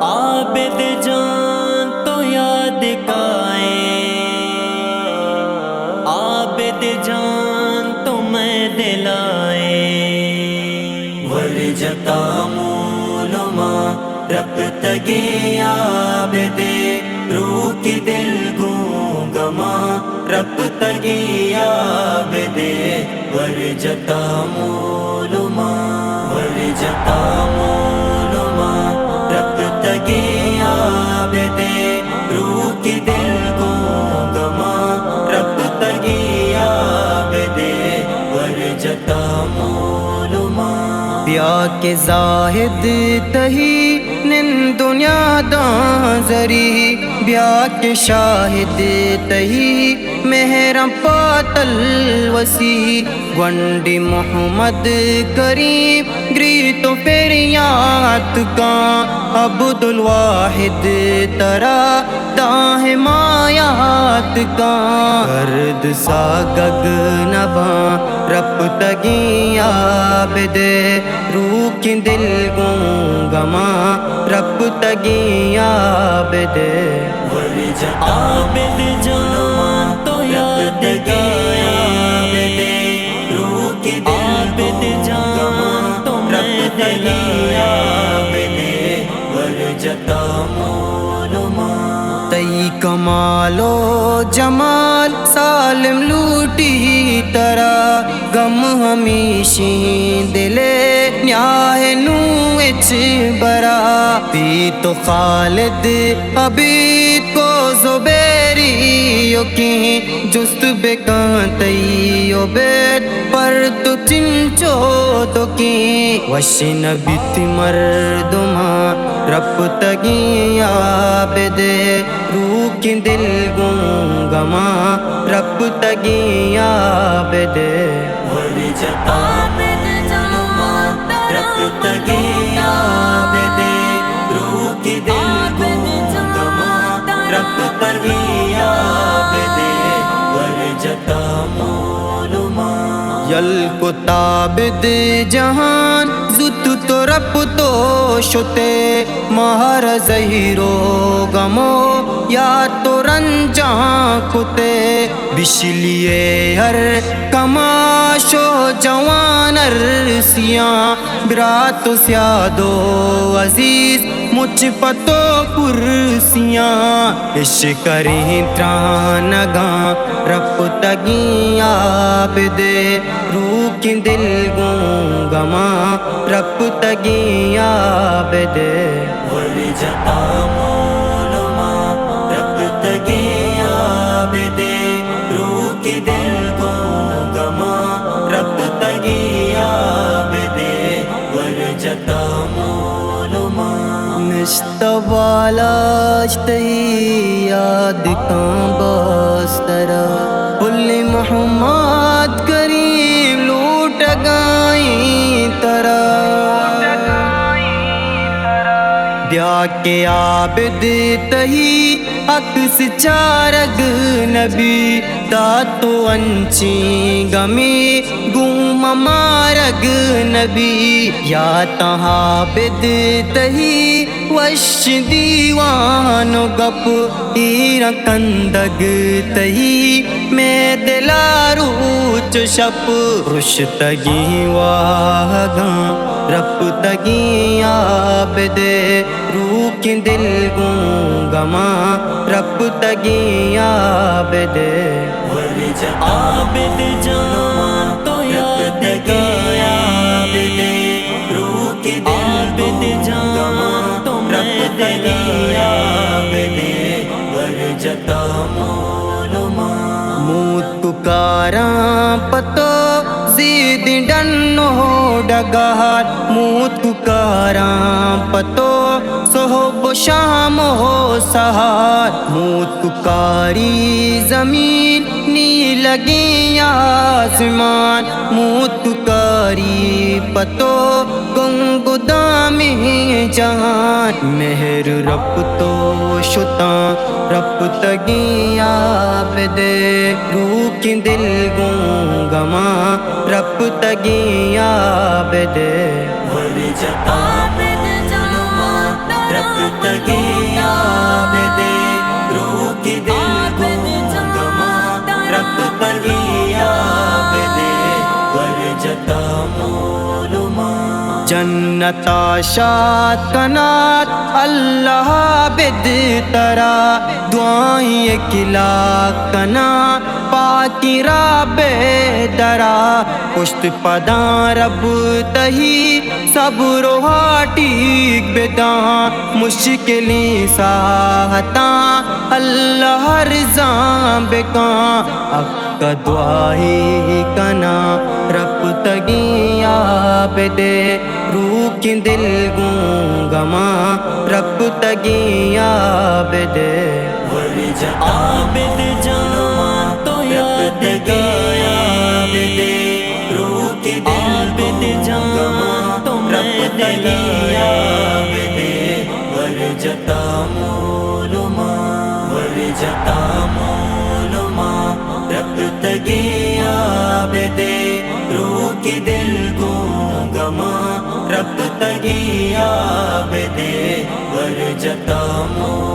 عابد جان تو یاد کائیں، عابد جان تو میں دلائیں، ورجتا مولما رب تگی عابد روح کی دل گونگما رب تگی عابد ورجتا مولما ورجتا مولما رب تگی عابد روح کی دل گونگما رب تگی عابد ورجتا مولما بیا کے زاہد تہی نن دنیا داں زری بیا کے شاہد تہی مہرم پاتل وسیع گونڈی محمد کریم گری تو فریات کا عبد الواحد ترا داہ مایات کا گرد سا گگ نبا رب تگی عابد روح کی دل گونگما رب تگی عابد ورجتا عابد جان تو یاد کائیں، روح کی دل جان تو میں دلائیں، ورجتا مولما تئی کمال و جمال سالم لوٹی ترا غم ہمیشی دلے نیاہ نو اچ برا پی تو خالد عبید کو زبیری کی جست بکان تئی عبید پر تو چنچو تو کی وشن بیت مردما رب تگی عابد روح کی دل گونگما رب تگی عابد ورجتا مولما رب تگی عابد روح کی دل گونگما رب تگی عابد ورجتا مولما یل کو تابد جہان زت تو رب تو شتے مہر زہیرو گمو یا تو رنجاں کتے بشلیے ہر کماشو جوان ارسیاں برات سیادو عزیز مجھ پتو کرسیاں عشق کریں ترانگاں رب تگی عابد روح کی دل گونگما رب تگی عابد ورجتا مولما رب تگی عابد روح کی دل گونگما رب تگی عابد ورجتا مولما مشتوالاش تہی یاد کان باسترا بل محمد کریم لوٹ گائیں ترا بیا کے عابد تہی عکس چارگ نبی داتو انچی گمی گوم مارگ نبی یا تہابد تہی وش دیوان گپ تیر کندگ تہی میں دلارو چشپ رش تگی واہگاں رب تگی عابد روح کی دل گونگما رب تگی عابد ورجتا عابد جان تو یاد کائیں، روح کی دل گونگما تو میں دلائیں، ورجتا مولما موت پکاراں پتو زید ڈنو ڈگار موت پکاراں پتو صحب شام ہو سہار موت پکاری زمین نی لگی آسمان موت پکاری پتو گنگ دام جہان مہر رب تو شتا رب تگیا بدے روح کی دل گما رب تگیا بدے ورجتا مولما رب تگیا بدے روح کی دل گما رب تگیا بدے ورجتا مولما جنت آشاد کنات اللہ بد ترا دعائیں کلا کنا پاکی راب درا پشت پداں رب تہی صبر و ہاٹیک بداں مشکلیں ساہتاں اللہ رضاں بکاں اکا دعائی کنا رب تگیا بدے روح کی دل گما رب تگیا بدے ورجتا عابد جان تو یاد گیا بدے روح کی دل جان تو رب تگیا بدے ورجتا مولما ورجتا مولما رب تگیا بدے روح کی دل گما رب تگیا بدے ورجتا مولما